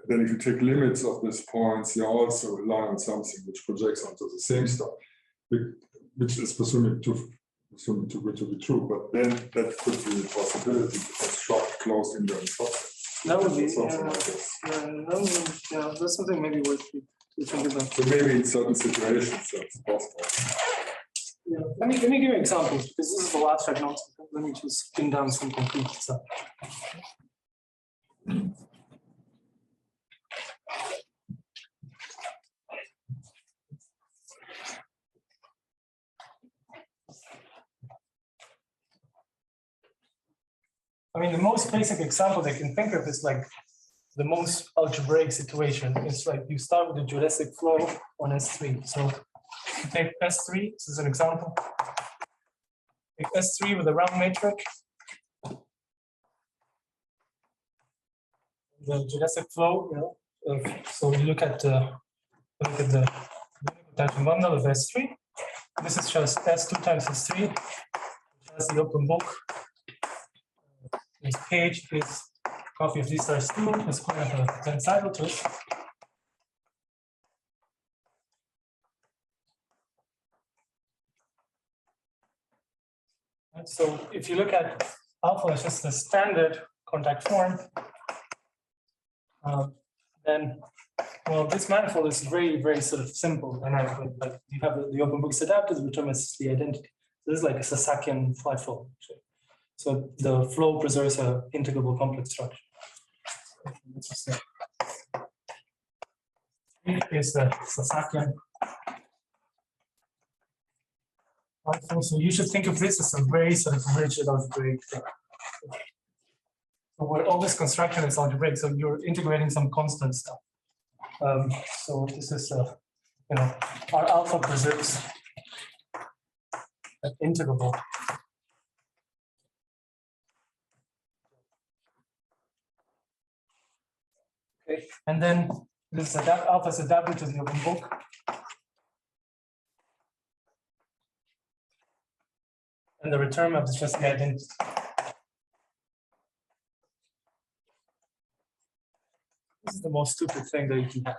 S6: Then if you take limits of these points, you also rely on something which projects onto the same stuff, which is presumed to be true, but then that could be a possibility to construct closed invariant subsets.
S1: That would be,
S6: Something like this.
S1: that's something maybe worth to think about.
S6: So maybe in certain situations that's possible.
S1: Yeah. Let me give you examples, because this is the last track notes. Let me just pin down some concrete stuff. I mean, the most basic example I can think of is like the most algebraic situation. It's like you start with a geodesic flow on S3. So you take S3, this is an example. Take S3 with a round matrix. The geodesic flow, you know, so you look at the potential bundle of S3. This is just S2 times S3, which has the open book. This page is a copy of D stars 2, is going to have a Untitled to it. And so if you look at alpha, it's just the standard contact form. Then, well, this manifold is very, very sort of simple. And like you have the open books adapted, which determines the identity. So this is like a Sasakian fivefold. So the flow preserves an integrable complex structure. Is the Sasakian fivefold. So you should think of this as a very sort of rigid algebraic thing. So where all this construction is algebraic, so you're integrating some constant stuff. So this is, you know, our alpha preserves an integrable. Okay, and then this alpha is adapted to the open book. And the return map is just the identity. This is the most stupid thing that you can have.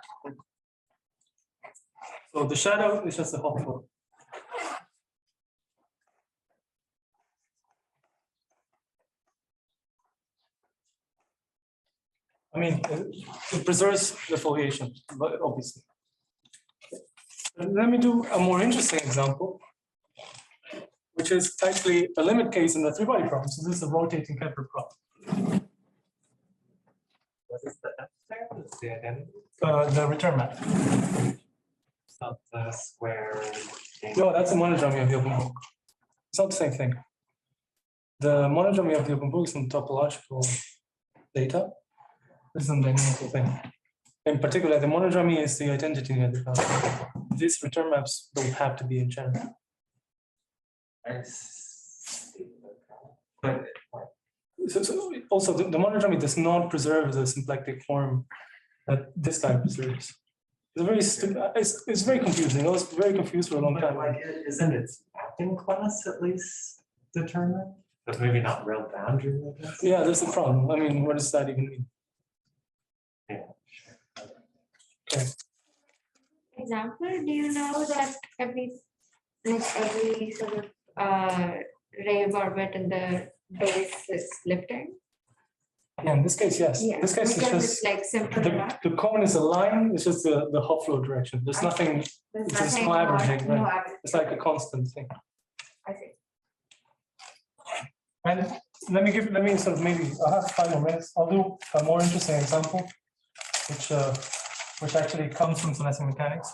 S1: So the shadow is just a hot flow. I mean, it preserves the foliation, but obviously. Let me do a more interesting example, which is actually a limit case in the three-body problem. So this is a rotating Kepler problem.
S5: What is the F there? What's the identity?
S1: The return map.
S5: It's not the square.
S1: No, that's the monodromy of the open book. It's not the same thing. The monodromy of the open book is some topological data. This is a dynamical thing. In particular, the monodromy is the identity of the class. These return maps don't have to be in general. So also, the monodromy does not preserve the symplectic form that this guy preserves. It's very it's very confusing. I was very confused for a long time.
S5: Isn't its mapping class at least determined? But maybe not real boundary, I guess.
S1: Yeah, that's the problem. I mean, what does that even mean?
S5: Yeah.
S1: Okay.
S3: Example, do you know that every sort of ray of orbit in the base is lifting?
S1: Yeah, in this case, yes.
S3: Yeah,
S1: This case is
S3: because
S1: just
S3: it's like simple enough.
S1: the cone is a line. It's just the hot flow direction. There's nothing.
S3: There's
S1: It's just
S3: nothing
S1: collaborating,
S3: more, no
S1: right?
S3: average.
S1: It's like a constant thing.
S3: I see.
S1: And let me sort of maybe I'll have 5 more minutes. I'll do a more interesting example, which actually comes from celestial mechanics.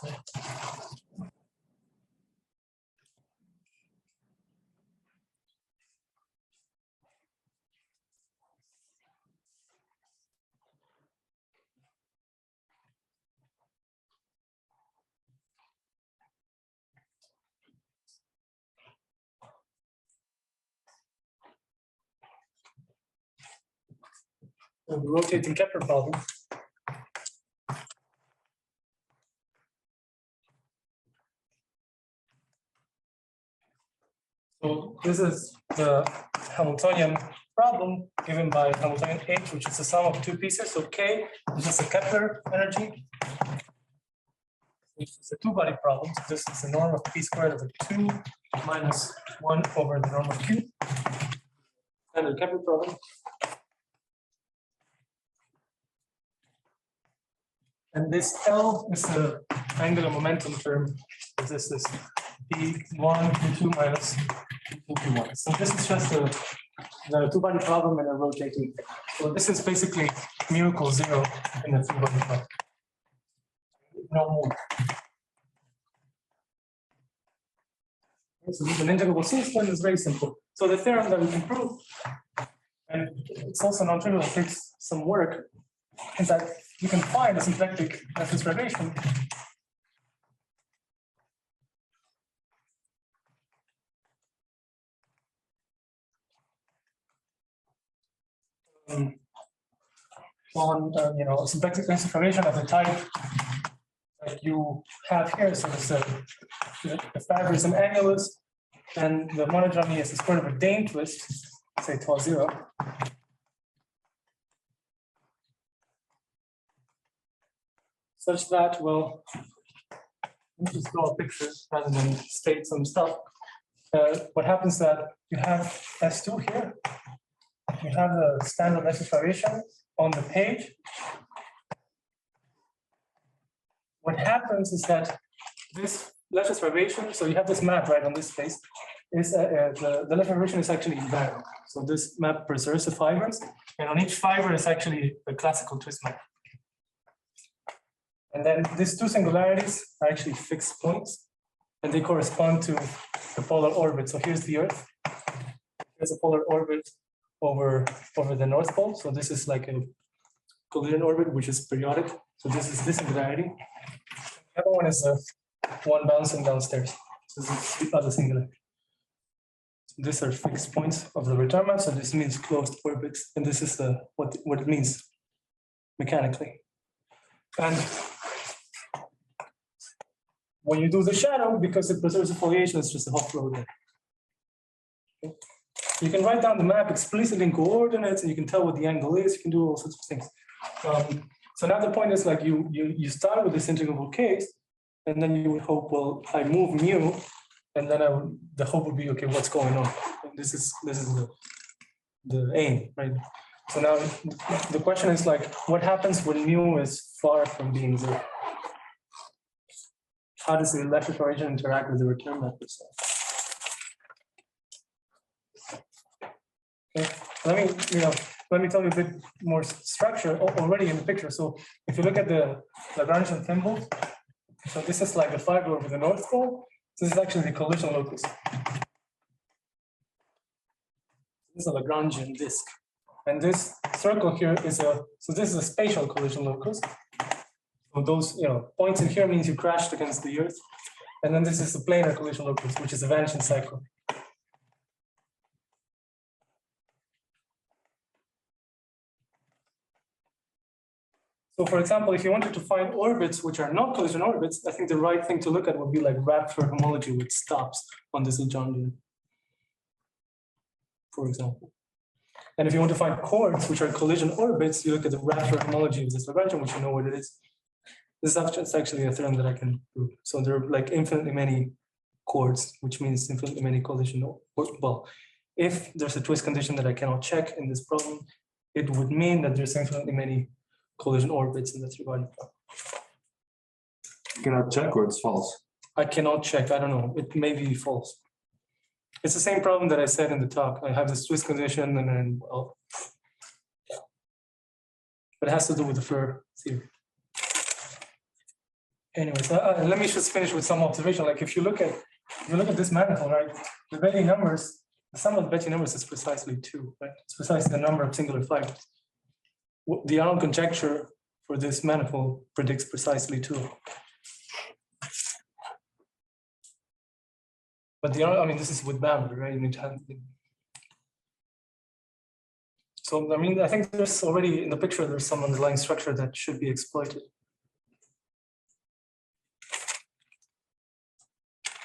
S1: the rotating Kepler problem. So this is the Hamiltonian problem given by Hamiltonian H, which is the sum of two pieces. So K is just a Kepler energy. It's a two-body problem. So this is the norm of P squared over 2 minus 1 over the norm of Q. And the Kepler problem. And this L is the angular momentum term. This is P1, P2 minus P1. So this is just the two-body problem and a rotating. So this is basically mu equals 0 in the three-body problem. No more. So an integrable system is very simple. So the theorem that we can prove, and it's also non-trivial, it takes some work, is that you can find a symplectic lattice variation on symplectic lattice variation of the type that you have here. So it's the fiber is an annulus, and the monodromy is the square root of a Dane twist, say tau 0. Such that, well, let me just draw a picture rather than state some stuff. What happens that you have S2 here, you have the standard lattice variation on the page. What happens is that this lattice variation, so you have this map right on this space, is the lattice variation is actually invariant. So this map preserves the fibers, and on each fiber is actually a classical twist map. And then these two singularities are actually fixed points, and they correspond to the polar orbit. So here's the Earth. Here's a polar orbit over the North Pole. So this is like a collision orbit, which is periodic. So this is this singularity. The other one is the one bouncing downstairs. So this is the other singularity. So these are fixed points of the return map. So this means closed orbits, and this is the what it means mechanically. And when you do the shadow, because it preserves affiliation, it's just a hot flow there. Okay. You can write down the map explicitly in coordinates, and you can tell what the angle is. You can do all sorts of things. So now the point is like you start with this integrable case, and then you would hope, well, I move mu, and then the hope would be, okay, what's going on? And this is the aim, right? So now the question is like, what happens when mu is far from being 0? How does the electric origin interact with the return map itself? Okay. Let me tell you a bit more structure already in the picture. So if you look at the Lagrangian thimbles, so this is like the fiber over the North Pole. This is actually the collision locus. This is a Lagrangian disk. And this circle here is so this is a spatial collision locus. So those points in here means you crashed against the Earth. And then this is the planar collision locus, which is a vanishing cycle. So for example, if you wanted to find orbits which are not collision orbits, I think the right thing to look at would be like Rapture homology, which stops on this Lagrangian, for example. And if you want to find chords which are collision orbits, you look at the Rapture homology of this Lagrangian, which you know what it is. This is actually a theorem that I can prove. So there are like infinitely many chords, which means infinitely many collision. Well, if there's a twist condition that I cannot check in this problem, it would mean that there's infinitely many collision orbits in the three-body problem.
S4: You cannot check or it's false.
S1: I cannot check. I don't know. It may be false. It's the same problem that I said in the talk. I have this twist condition, and then well, yeah. But it has to do with the Fur theory. Anyways, let me just finish with some observation. Like if you look at this manifold, right? The Betti numbers, the sum of the Betti numbers is precisely 2, right? It's precisely the number of singular fibers. The Arnold conjecture for this manifold predicts precisely 2. But this is with boundary, right? You need to have. So, I mean, I think there's already in the picture, there's some underlying structure that should be exploited.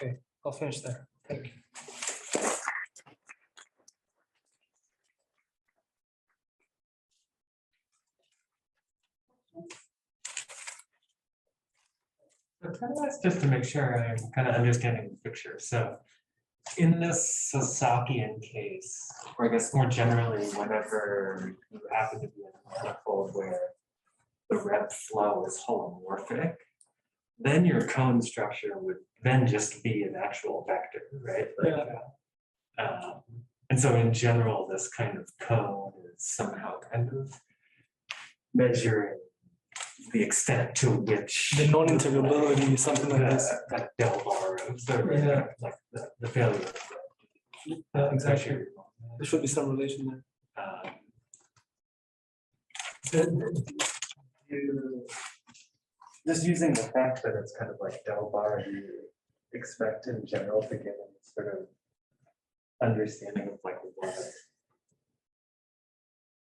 S1: Okay, I'll finish there. Thank you.
S5: Just to make sure I'm kind of understanding the picture. So in this Sasakian case, or I guess more generally, whenever you happen to be in a manifold where the rep flow is holomorphic, then your cone structure would then just be an actual vector, right? Like, and so in general, this kind of cone is somehow kind of measuring the extent to which
S1: The non-integrability, something like this.
S5: that del bar of the,
S1: Yeah.
S5: like the failure.
S1: Exactly. There should be some relation there.
S5: Just using the fact that it's kind of like del bar, do you expect in general to get any sort of understanding of like what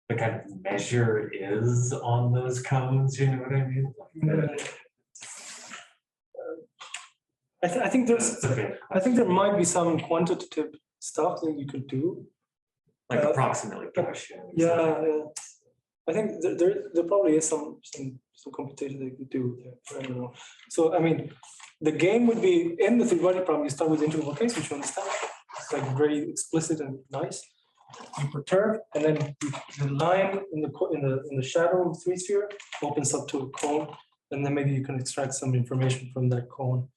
S5: the kind of measure is on those cones, you know what I mean?
S1: I think there's,
S5: It's a big
S1: I think there might be some quantitative stuff that you could do.
S5: like approximately Gaussian.
S1: Yeah, yeah. I think there probably is some computation that you could do there. I don't know. So I mean, the game would be in the theoretic problem. You start with the interval case, which you understand. It's like very explicit and nice. You perturb, and then the line in the shadow of the 3-sphere opens up to a cone, and then maybe you can extract some information from that cone,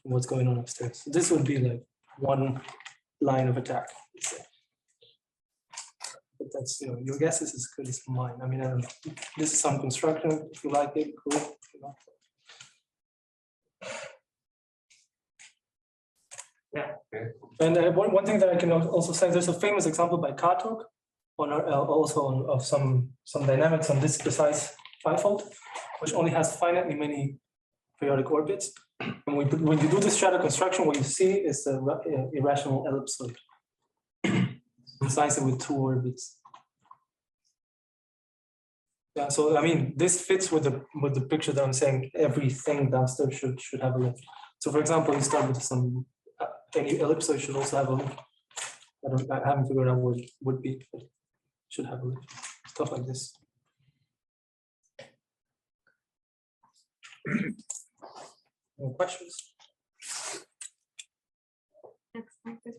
S1: from what's going on upstairs. So this would be like one line of attack, let's say. But that's, you know, your guess is as good as mine. I mean, I don't know. This is some construction. If you like it, cool. If you not.
S5: Yeah.
S1: And one thing that I can also say, there's a famous example by Katok on also of some dynamics on this precise bifold, which only has finitely many periodic orbits. And when you do this shadow construction, what you see is the irrational ellipsoid, precisely with 2 orbits. Yeah, so I mean, this fits with the picture that I'm saying. Everything downstairs should have a lift. So, for example, you start with some any ellipsoid should also have a lift. I haven't figured out what it would be, but it should have a lift. Stuff like this. Any questions?
S3: Next, this